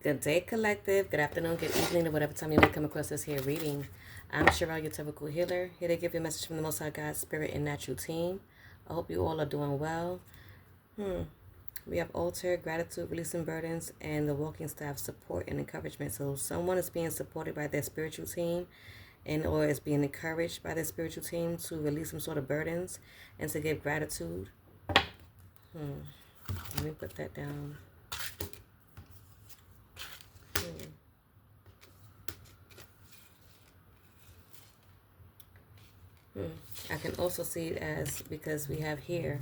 Good day, collective. Good afternoon, good evening, or whatever time you may come across this here reading. I'm Cheryl, your typical healer, here to give you a message from the Most High God, Spirit, and Natural Team. I hope you all are doing well. We have altar, gratitude, releasing burdens, and the walking staff support and encouragement. So someone is being supported by their spiritual team and or is being encouraged by their spiritual team to release some sort of burdens and to give gratitude. Let me put that down. I can also see it as, because we have here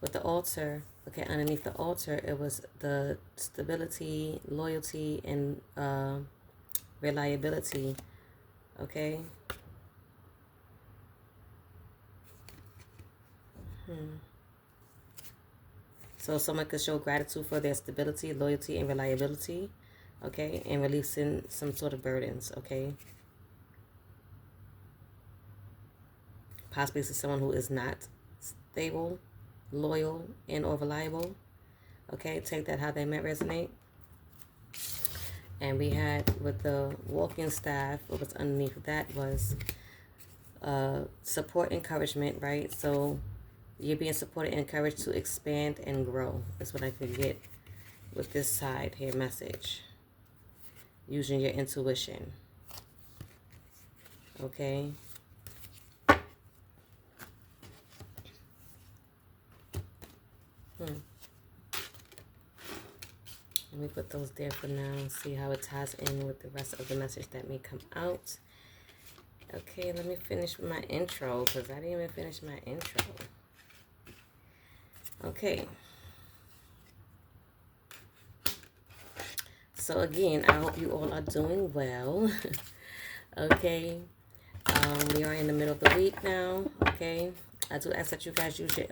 with the altar, okay, underneath the altar, it was the stability, loyalty, and reliability, okay? So someone could show gratitude for their stability, loyalty, and reliability, okay, and releasing some sort of burdens, okay? Possibly to someone who is not stable, loyal, and or reliable, okay? Take that how they might resonate. And we had with the walking staff, what was underneath that was support, encouragement, right? So you're being supported and encouraged to expand and grow. That's what I could get with this side here message. Using your intuition. Okay. Let me put those there for now and see how it ties in with the rest of the message that may come out. Okay, let me finish my intro because I didn't even finish my intro. Okay. So again, I hope you all are doing well. Okay. We are in the middle of the week now. Okay. I do ask that you guys use your,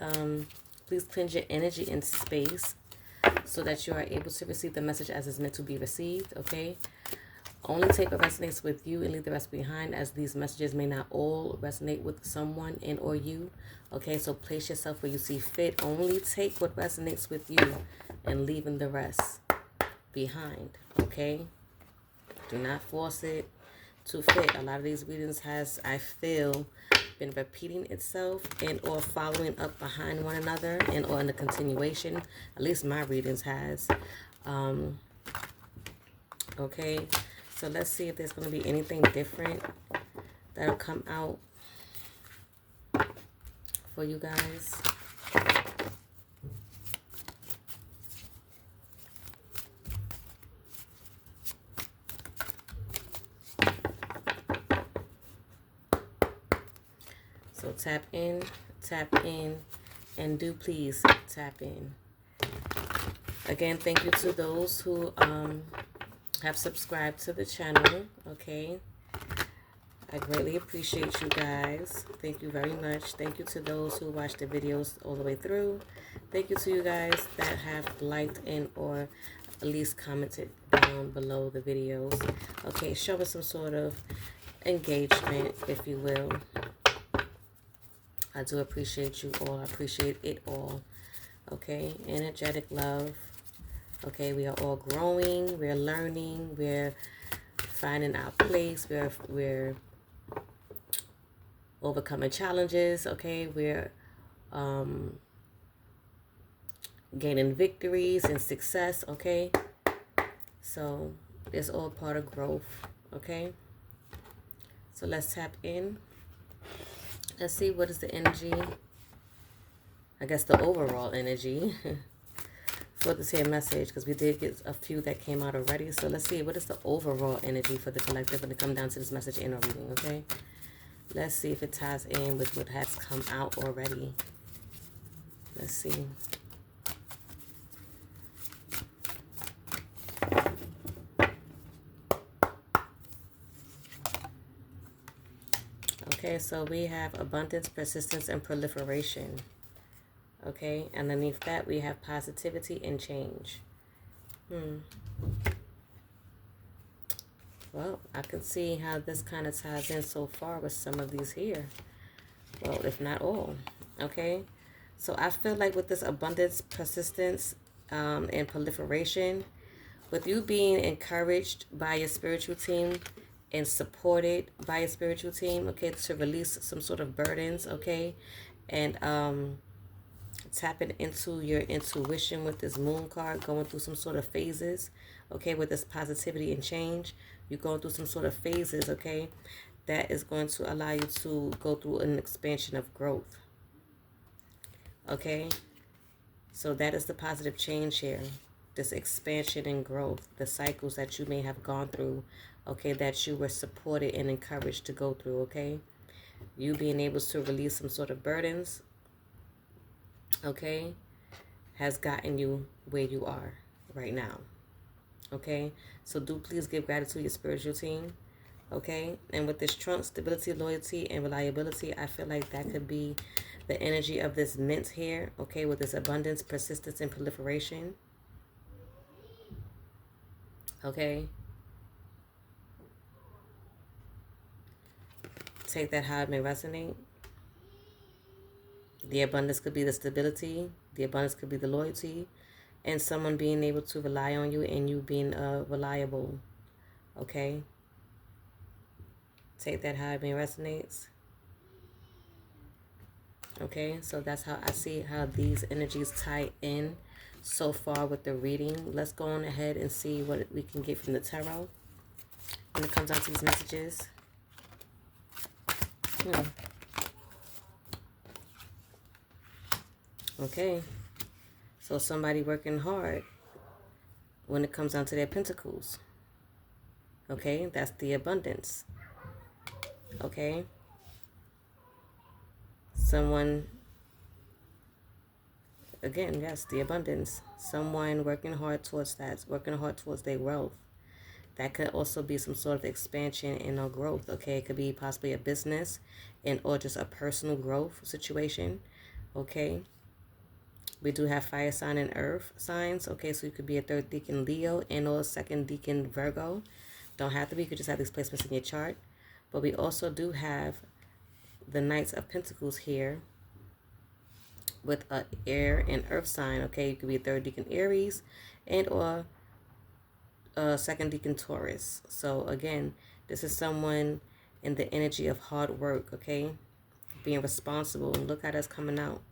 please cleanse your energy in space so that you are able to receive the message as it's meant to be received. Okay. Only take what resonates with you and leave the rest behind, as these messages may not all resonate with someone and or you. Okay, so place yourself where you see fit. Only take what resonates with you and leaving the rest behind. Okay, do not force it to fit. A lot of these readings has, I feel, been repeating itself and or following up behind one another and or in the continuation. At least my readings has. Okay. So let's see if there's going to be anything different that'll come out for you guys. So tap in, and do please tap in. Again, thank you to those who have subscribed to the channel. Okay, I greatly appreciate you guys. Thank you very much. Thank you to those who watch the videos all the way through. Thank you to you guys that have liked and or at least commented down below the videos. Okay, show us some sort of engagement, if you will. I do appreciate you all. I appreciate it all. Okay, energetic love. Okay, we are all growing, we're learning, we're finding our place, we're overcoming challenges, okay, we're gaining victories and success, okay, so it's all part of growth, okay, so let's tap in. Let's see what is the energy, I guess the overall energy for this here message, because we did get a few that came out already. So let's see, what is the overall energy for the collective when it comes down to this message in a reading, okay? Let's see if it ties in with what has come out already. Let's see. Okay, so we have abundance, persistence, and proliferation. Okay, underneath that we have positivity and change. Well, I can see how this kind of ties in so far with some of these here. Well, if not all. Okay, so I feel like with this abundance, persistence, and proliferation, With you being encouraged by your spiritual team and supported by your spiritual team, okay, to release some sort of burdens, okay, and tapping into your intuition with this moon card, going through some sort of phases, okay, with this positivity and change. You're going through some sort of phases, okay, that is going to allow you to go through an expansion of growth, okay. So that is the positive change here, this expansion and growth, the cycles that you may have gone through, okay, that you were supported and encouraged to go through, okay. You being able to release some sort of burdens, okay, has gotten you where you are right now, okay. So do please give gratitude to your spiritual team, okay. And with this trunk, stability, loyalty, and reliability, I feel like that could be the energy of this mint here, okay, with this abundance, persistence, and proliferation, okay. Take that how it may resonate. The abundance could be the stability, the abundance could be the loyalty, and someone being able to rely on you and you being reliable, okay. Take that how it may resonates. Okay, so that's how I see how these energies tie in so far with the reading. Let's go on ahead and see what we can get from the tarot when it comes down to these messages. Okay, so somebody working hard when it comes down to their pentacles. Okay, that's the abundance. Okay, someone, again, yes, the abundance. Someone working hard towards that, working hard towards their wealth. That could also be some sort of expansion and growth, okay? It could be possibly a business and or just a personal growth situation, okay? We do have fire sign and earth signs, okay? So you could be a third deacon Leo and or a second deacon Virgo. Don't have to be, you could just have these placements in your chart. But we also do have the Knights of Pentacles here with a air and earth sign, okay? You could be a third deacon Aries and or second deacon Taurus. So again, this is someone in the energy of hard work, okay? Being responsible. And look how that's coming out,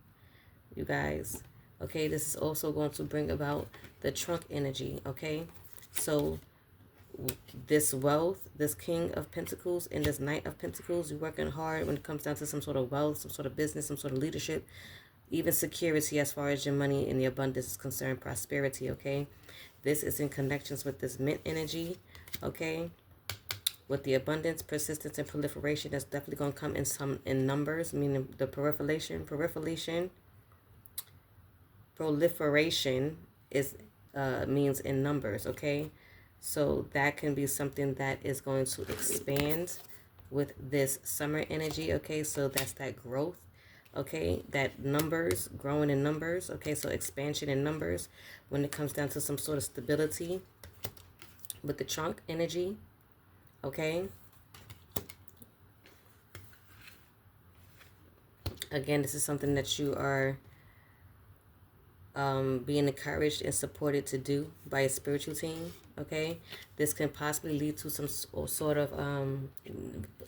you guys. Okay, this is also going to bring about the trunk energy, okay? So this wealth, this King of Pentacles and this Knight of Pentacles, you're working hard when it comes down to some sort of wealth, some sort of business, some sort of leadership, even security as far as your money and the abundance is concerned, prosperity, okay? This is in connections with this mint energy, okay? With the abundance, persistence, and proliferation, that's definitely going to come in numbers, meaning the proliferation is means in numbers, okay? So that can be something that is going to expand with this summer energy, okay? So that's that growth, okay? That numbers, growing in numbers, okay? So expansion in numbers when it comes down to some sort of stability with the trunk energy, okay? Again, this is something that you are being encouraged and supported to do by a spiritual team, okay? This can possibly lead to some sort of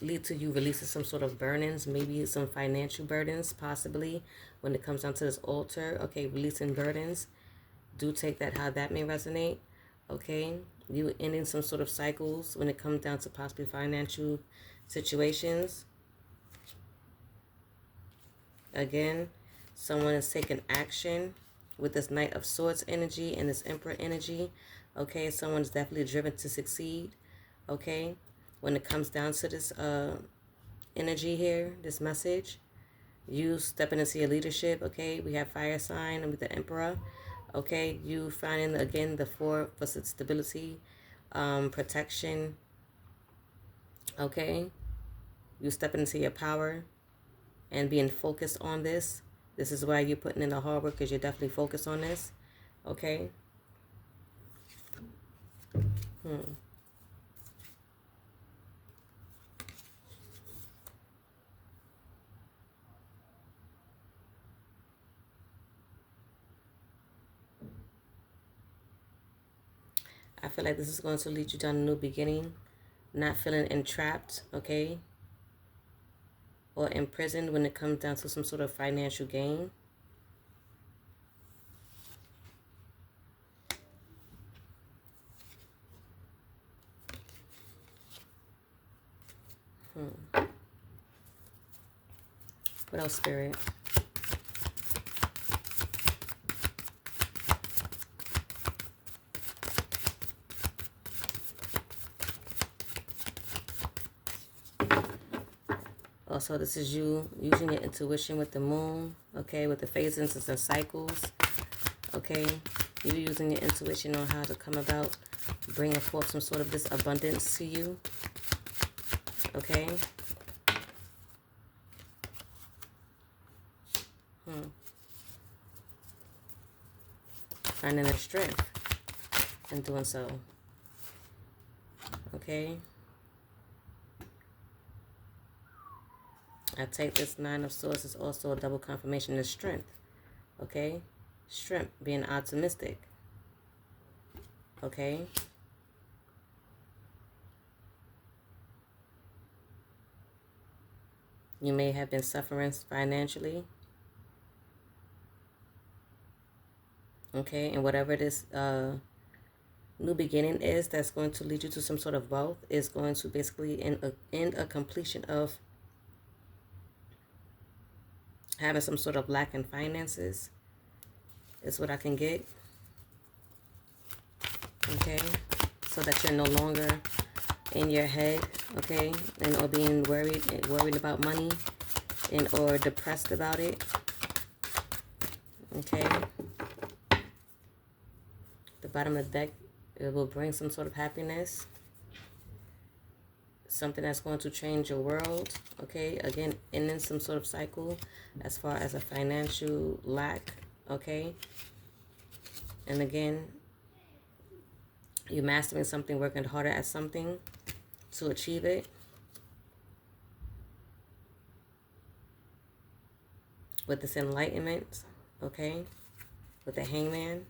lead to you releasing some sort of burdens, maybe some financial burdens, possibly when it comes down to this altar, okay? Releasing burdens. Do take that how that may resonate, okay? You ending some sort of cycles when it comes down to possibly financial situations. Again, someone is taking action with this Knight of Swords energy and this Emperor energy, okay? Someone's definitely driven to succeed, okay? When it comes down to this energy here, this message, you stepping into your leadership, okay? We have fire sign with the Emperor, okay? You finding, again, the 4 for stability, protection, okay? You stepping into your power and being focused on this. This is why you're putting in the hard work, because you're definitely focused on this, okay? I feel like this is going to lead you down a new beginning. Not feeling entrapped, okay? Or imprisoned when it comes down to some sort of financial gain. What else, Spirit? Also, this is you using your intuition with the moon, okay, with the phases and cycles, okay? You using your intuition on how to come about bringing forth some sort of this abundance to you, okay? Finding their strength in doing so, okay? I take this Nine of Swords as also a double confirmation of strength, okay? Strength, being optimistic, okay? You may have been suffering financially, okay? And whatever this new beginning is that's going to lead you to some sort of wealth is going to basically end a completion of having some sort of lack in finances is what I can get, okay? So that you're no longer in your head, okay, and or being worried about money and or depressed about it, okay? The bottom of the deck, it will bring some sort of happiness, something that's going to change your world, okay? Again, ending some sort of cycle as far as a financial lack, okay? And again, you're mastering something, working harder at something to achieve it. With this enlightenment, okay? With the Hangman.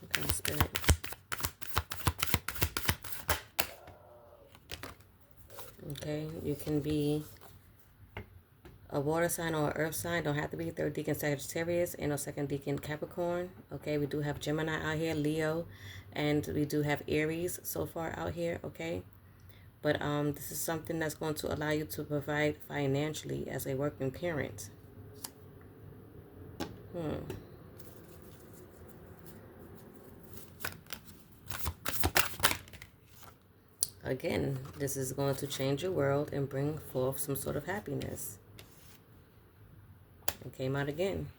Okay, Spirit. Okay, you can be a water sign or an earth sign. Don't have to be. Third deacon Sagittarius and no second deacon Capricorn. Okay, we do have Gemini out here, Leo, and we do have Aries so far out here, okay? But this is something that's going to allow you to provide financially as a working parent. Again, this is going to change your world and bring forth some sort of happiness. It came out again.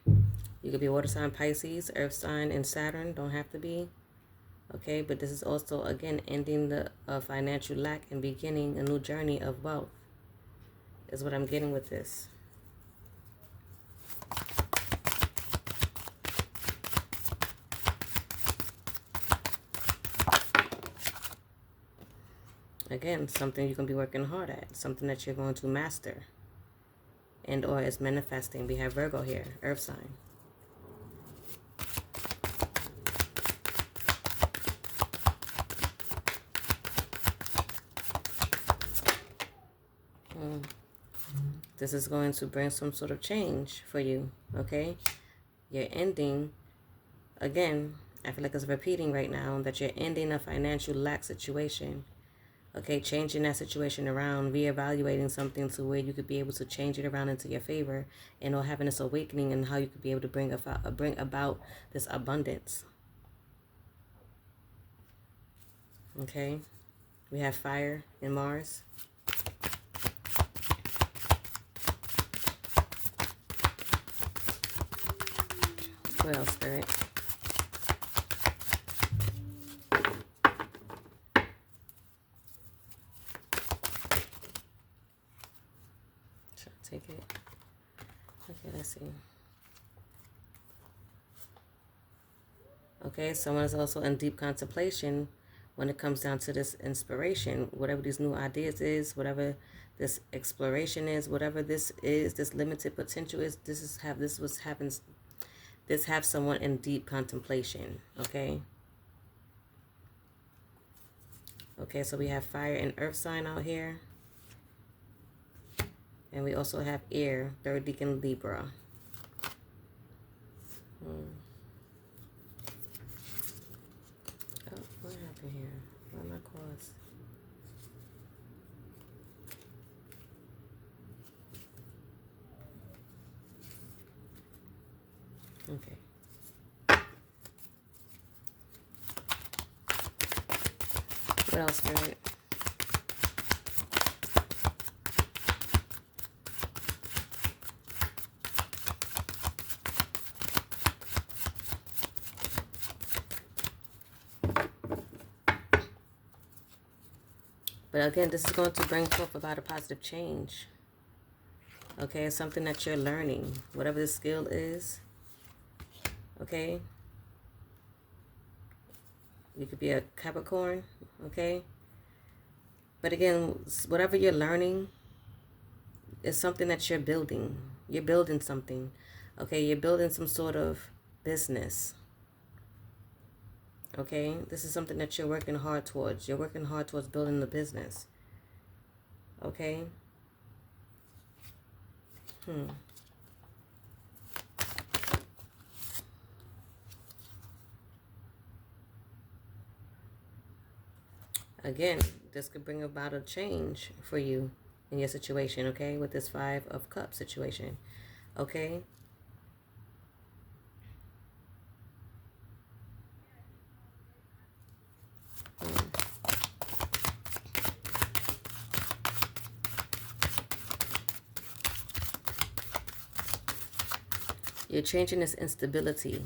You could be water sign Pisces, earth sign, and Saturn. Don't have to be. Okay, but this is also, again, ending the financial lack and beginning a new journey of wealth is what I'm getting with this. Again, something you can be working hard at, something that you're going to master and or is manifesting. We have Virgo here, earth sign. This is going to bring some sort of change for you, okay? You're ending, again, I feel like it's repeating right now, that you're ending a financial lack situation, okay? Changing that situation around, reevaluating something to where you could be able to change it around into your favor and or having this awakening and how you could be able to bring about this abundance, okay? We have fire in Mars. What else, Spirit? Should I take it? Okay, let's see. Okay, someone is also in deep contemplation when it comes down to this inspiration, whatever these new ideas is, whatever this exploration is, whatever this is, this limited potential is, this have someone in deep contemplation. Okay. Okay, so we have fire and earth sign out here. And we also have air, third deacon Libra. Oh, what happened here? Why am I crossed? Okay. What else, Spirit? But again, this is going to bring forth about a positive change. Okay, it's something that you're learning, whatever the skill is. Okay. You could be a Capricorn. Okay. But again, whatever you're learning is something that you're building. You're building something. Okay, you're building some sort of business. Okay, this is something that you're working hard towards. You're working hard towards building the business. Okay. Again, this could bring about a change for you in your situation, okay, with this 5 of Cups situation, okay? You're changing this instability,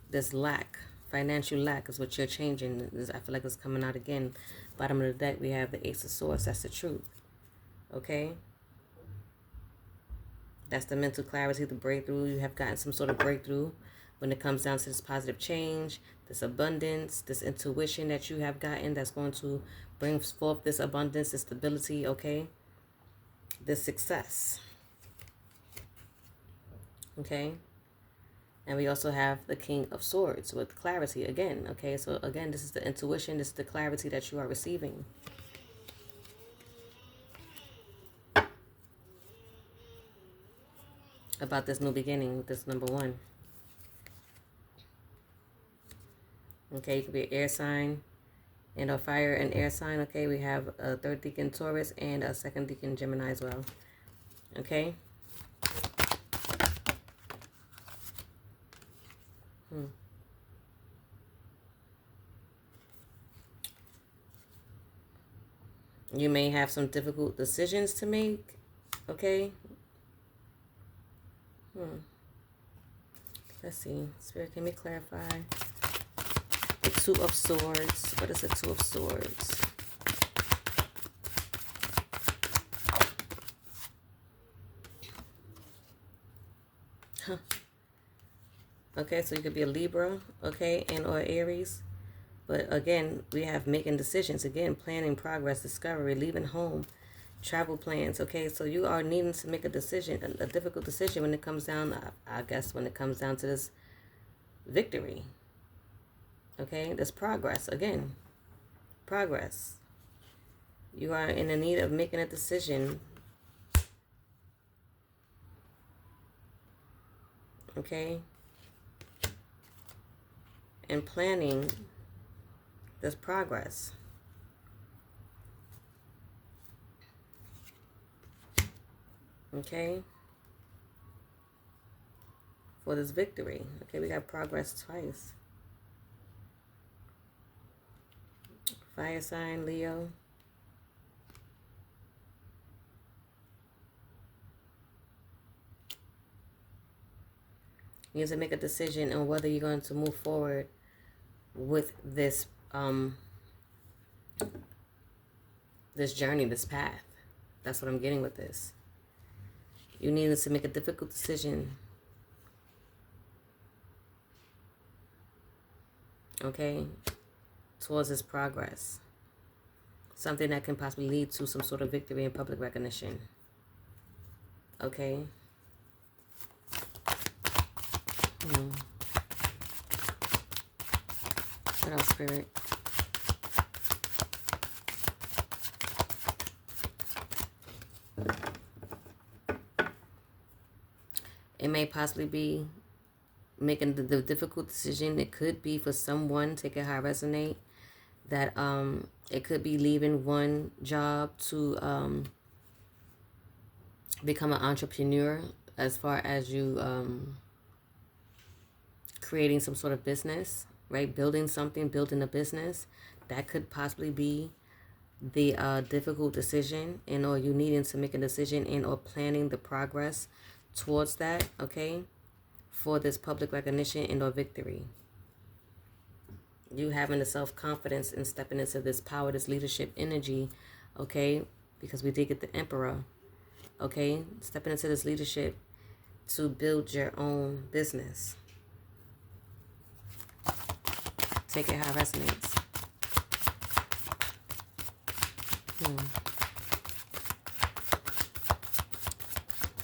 this lack, financial lack is what you're changing. I feel like it's coming out again. Bottom of the deck, we have the Ace of Swords. That's the truth, okay? That's the mental clarity, the breakthrough. You have gotten some sort of breakthrough when it comes down to this positive change, this abundance, this intuition that you have gotten that's going to bring forth this abundance, this stability, okay? This success. Okay? And we also have the King of Swords with clarity again, okay? So again, this is the intuition, this is the clarity that you are receiving. About this new beginning with this number 1. Okay, you could be an air sign and a fire and air sign. Okay, we have a 3rd deacon Taurus and a 2nd deacon Gemini as well. Okay. You may have some difficult decisions to make. Okay. Let's see. Spirit, can we clarify? The 2 of Swords. What is the 2 of Swords? Huh. Okay, so you could be a Libra, okay, and or Aries. But again, we have making decisions. Again, planning, progress, discovery, leaving home, travel plans. Okay, so you are needing to make a decision, a difficult decision when it comes down, I guess, when it comes down to this victory. Okay, this progress. Again, progress. You are in the need of making a decision. Okay, and planning this progress. Okay, for this victory. Okay, we got progress twice. Fire sign, Leo. You have to make a decision on whether you're going to move forward with this this journey, this path. That's what I'm getting with this. You needed to make a difficult decision. Okay? towards this progress. Something that can possibly lead to some sort of victory and public recognition. Okay? What else, Spirit? It may possibly be making the difficult decision. It could be for someone, take it how I resonate, that it could be leaving one job to become an entrepreneur, as far as you creating some sort of business, right? Building something, building a business. That could possibly be the difficult decision, and or you needing to make a decision and or planning the progress towards that, okay, for this public recognition and or victory. You having the self-confidence and stepping into this power, this leadership energy, okay, because we did get the Emperor, okay, stepping into this leadership to build your own business. Take it how it resonates.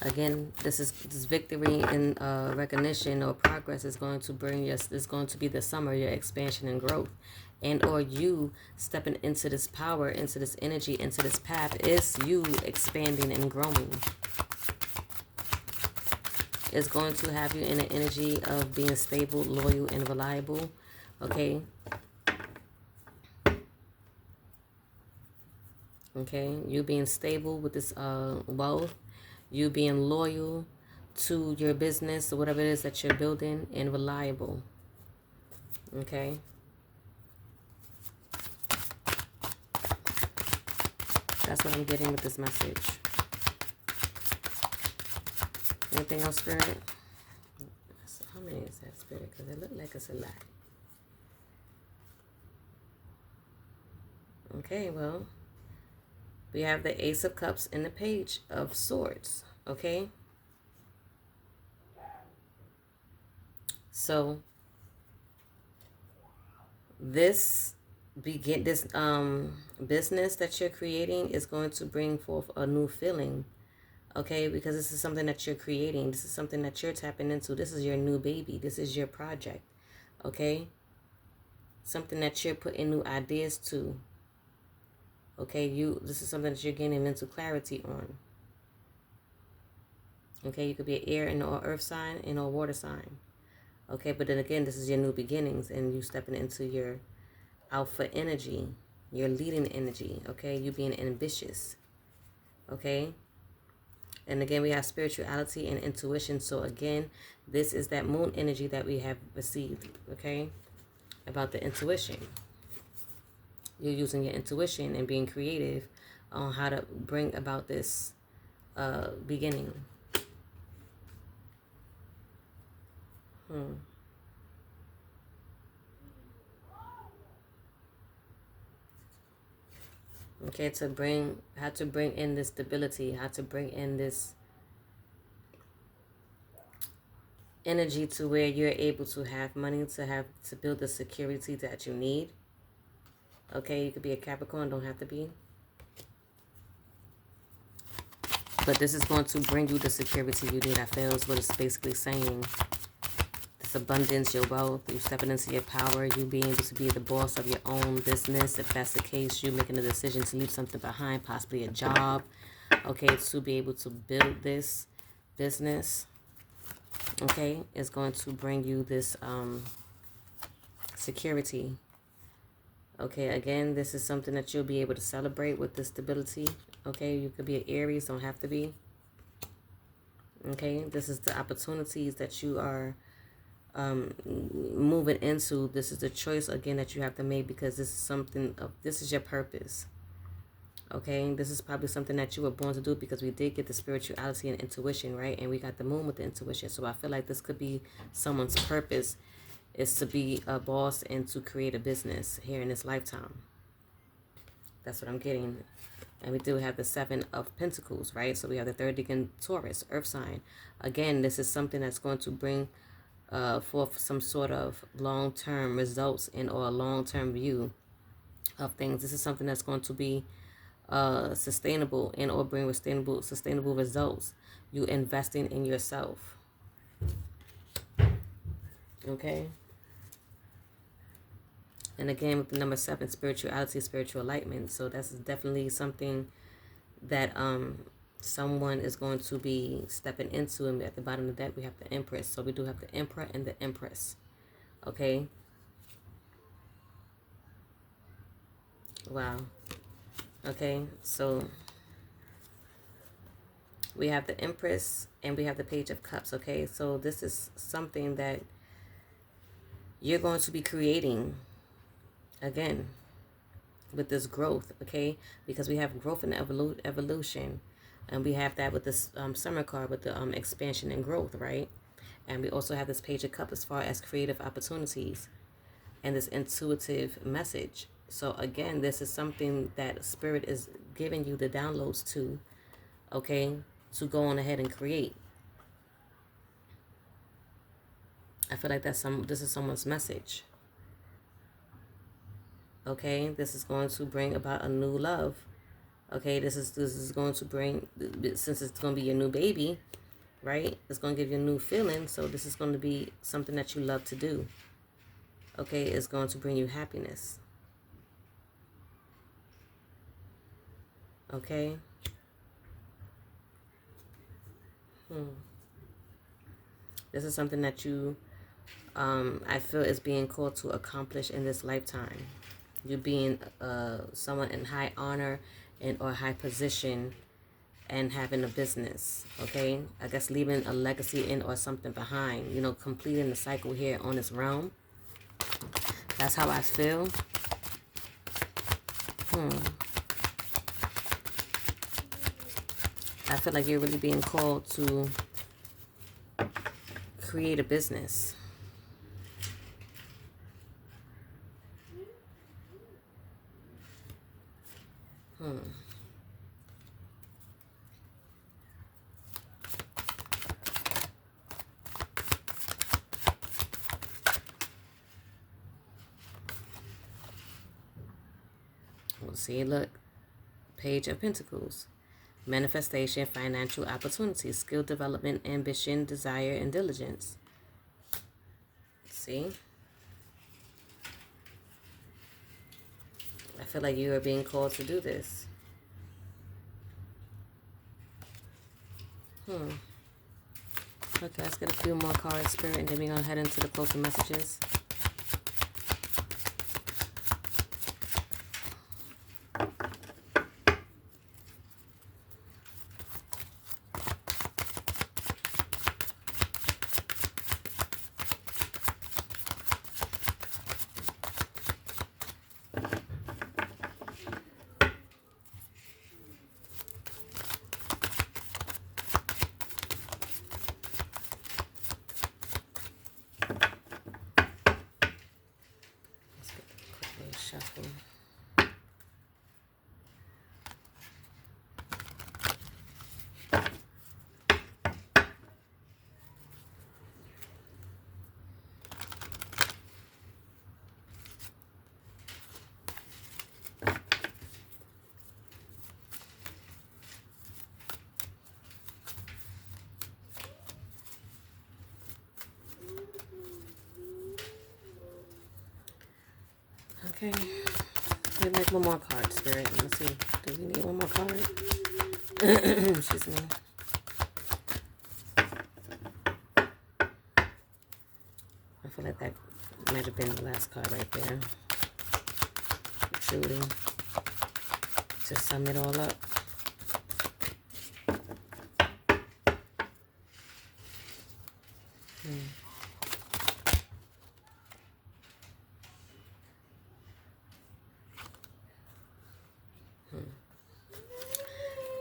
Again, this victory and recognition or progress is going to bring us. Is going to be the summer, your expansion and growth, and or you stepping into this power, into this energy, into this path is you expanding and growing. It's going to have you in an energy of being stable, loyal, and reliable. Okay. Okay, you being stable with this wealth, you being loyal to your business or whatever it is that you're building, and reliable. Okay. That's what I'm getting with this message. Anything else, Spirit? How many is that, Spirit? Because it looked like it's a lot. Okay, well, we have the Ace of Cups and the Page of Swords, okay? So this business that you're creating is going to bring forth a new feeling, okay? Because this is something that you're creating. This is something that you're tapping into. This is your new baby. This is your project, okay? Something that you're putting new ideas to. Okay, this is something that you're gaining mental clarity on. Okay, you could be an air and or earth sign and or water sign. Okay, but then again, this is your new beginnings and you stepping into your alpha energy, your leading energy. Okay, you being ambitious. Okay, and again, we have spirituality and intuition. So again, this is that moon energy that we have received. Okay, about the intuition. You're using your intuition and being creative on how to bring about this beginning. Okay, how to bring in this stability, how to bring in this energy to where you're able to have money to build the security that you need. Okay, you could be a Capricorn, don't have to be. But this is going to bring you the security you need. I feel is what it's basically saying. This abundance, your wealth, you stepping into your power, you being able to be the boss of your own business. If that's the case, you making a decision to leave something behind, possibly a job. Okay, to be able to build this business. Okay, it's going to bring you this security. Okay, again, this is something that you'll be able to celebrate with the stability. Okay, you could be an Aries, don't have to be. Okay, this is the opportunities that you are moving into. This is the choice, again, that you have to make because this is something, this is your purpose. Okay, this is probably something that you were born to do because we did get the spirituality and intuition, right? And we got the moon with the intuition. So I feel like this could be someone's purpose is to be a boss and to create a business here in this lifetime. That's what I'm getting. And we do have the Seven of Pentacles, right? So we have the third decan Taurus, earth sign. Again, this is something that's going to bring forth some sort of long-term results and or a long-term view. of things. This is something that's going to be sustainable and or bring sustainable results. You investing in yourself. Okay. And again, with the number 7, spirituality, spiritual enlightenment. So that's definitely something that someone is going to be stepping into. And at the bottom of the deck, we have the Empress. So we do have the Emperor and the Empress. Okay. Wow. Okay. So we have the Empress and we have the Page of Cups. Okay. So this is something that you're going to be creating again with this growth. Okay. Because we have growth and evolution. And we have that with this summer card with the expansion and growth, right? And we also have this Page of Cups as far as creative opportunities and this intuitive message. So again, this is something that Spirit is giving you the downloads to, okay, to go on ahead and create. I feel like this is someone's message. Okay, this is going to bring about a new love. Okay, this is going to bring, since it's going to be your new baby, right? It's going to give you a new feeling. So this is going to be something that you love to do. Okay, it's going to bring you happiness. Okay. This is something that you, I feel, is being called to accomplish in this lifetime. You being someone in high honor and or high position and having a business, okay? I guess leaving a legacy in or something behind, you know, completing the cycle here on this realm. That's how I feel. I feel like you're really being called to create a business. We'll see, look. Page of Pentacles. Manifestation, financial opportunities, skill development, ambition, desire, and diligence. See? I feel like you are being called to do this. Okay, let's get a few more cards, Spirit, and then we're going to head into the closing messages. Shuffle. Okay. We make one more card, Spirit. Let's see. Do we need one more card? Excuse me. I feel like that might have been the last card right there. Truly. To sum it all up.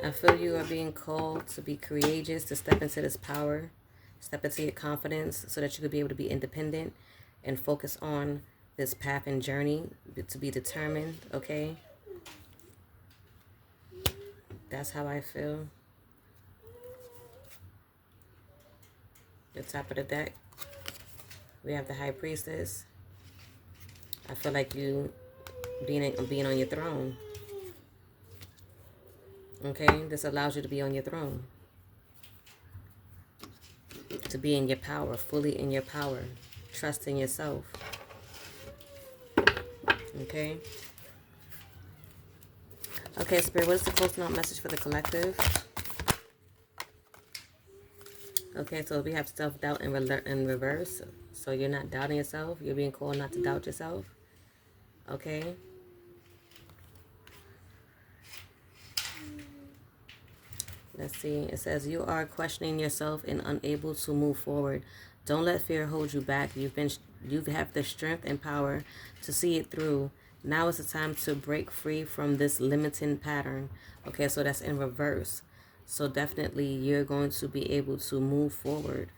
I feel you are being called to be courageous, to step into this power, step into your confidence so that you could be able to be independent and focus on this path and journey, to be determined, okay? That's how I feel. The top of the deck, we have the High Priestess. I feel like you being on your throne. Okay, this allows you to be on your throne, to be in your power, fully in your power, trusting yourself. Okay. Okay, Spirit, what is the close note message for the collective? Okay, so we have self-doubt in reverse. So you're not doubting yourself. You're being called not to doubt yourself. Okay. Let's see. It says you are questioning yourself and unable to move forward. Don't let fear hold you back. You have the strength and power to see it through. Now is the time to break free from this limiting pattern. Okay, so that's in reverse. So definitely you're going to be able to move forward.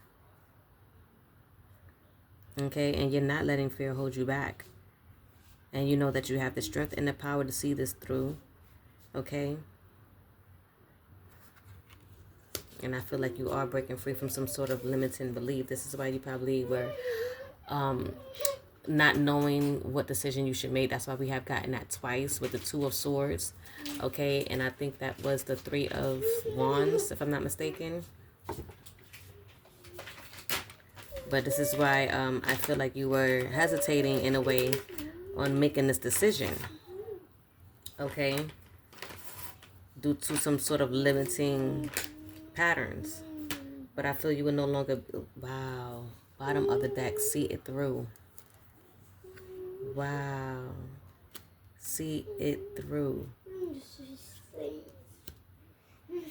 Okay, and you're not letting fear hold you back. And you know that you have the strength and the power to see this through. Okay. And I feel like you are breaking free from some sort of limiting belief. This is why you probably were not knowing what decision you should make. That's why we have gotten that twice with the Two of Swords. Okay, and I think that was the Three of Wands, if I'm not mistaken. But this is why I feel like you were hesitating in a way on making this decision. Okay, due to some sort of limiting patterns. But I feel you will no longer, wow, bottom of the deck, see it through. Wow, see it through.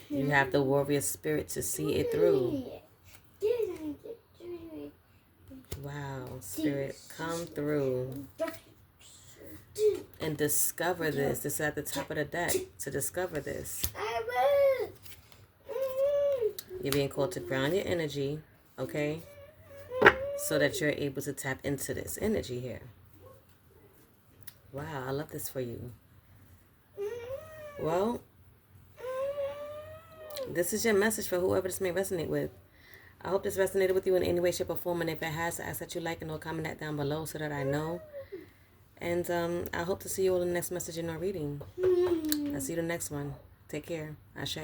You have the warrior spirit to see it through. Wow, Spirit, come through and discover this. This is at the top of the deck, to discover this. You're being called to ground your energy, okay? So that you're able to tap into this energy here. Wow, I love this for you. Well, this is your message for whoever this may resonate with. I hope this resonated with you in any way, shape, or form. And if it has, I ask that you like and or comment that down below so that I know. And I hope to see you all in the next message in our reading. I'll see you in the next one. Take care. Ashe.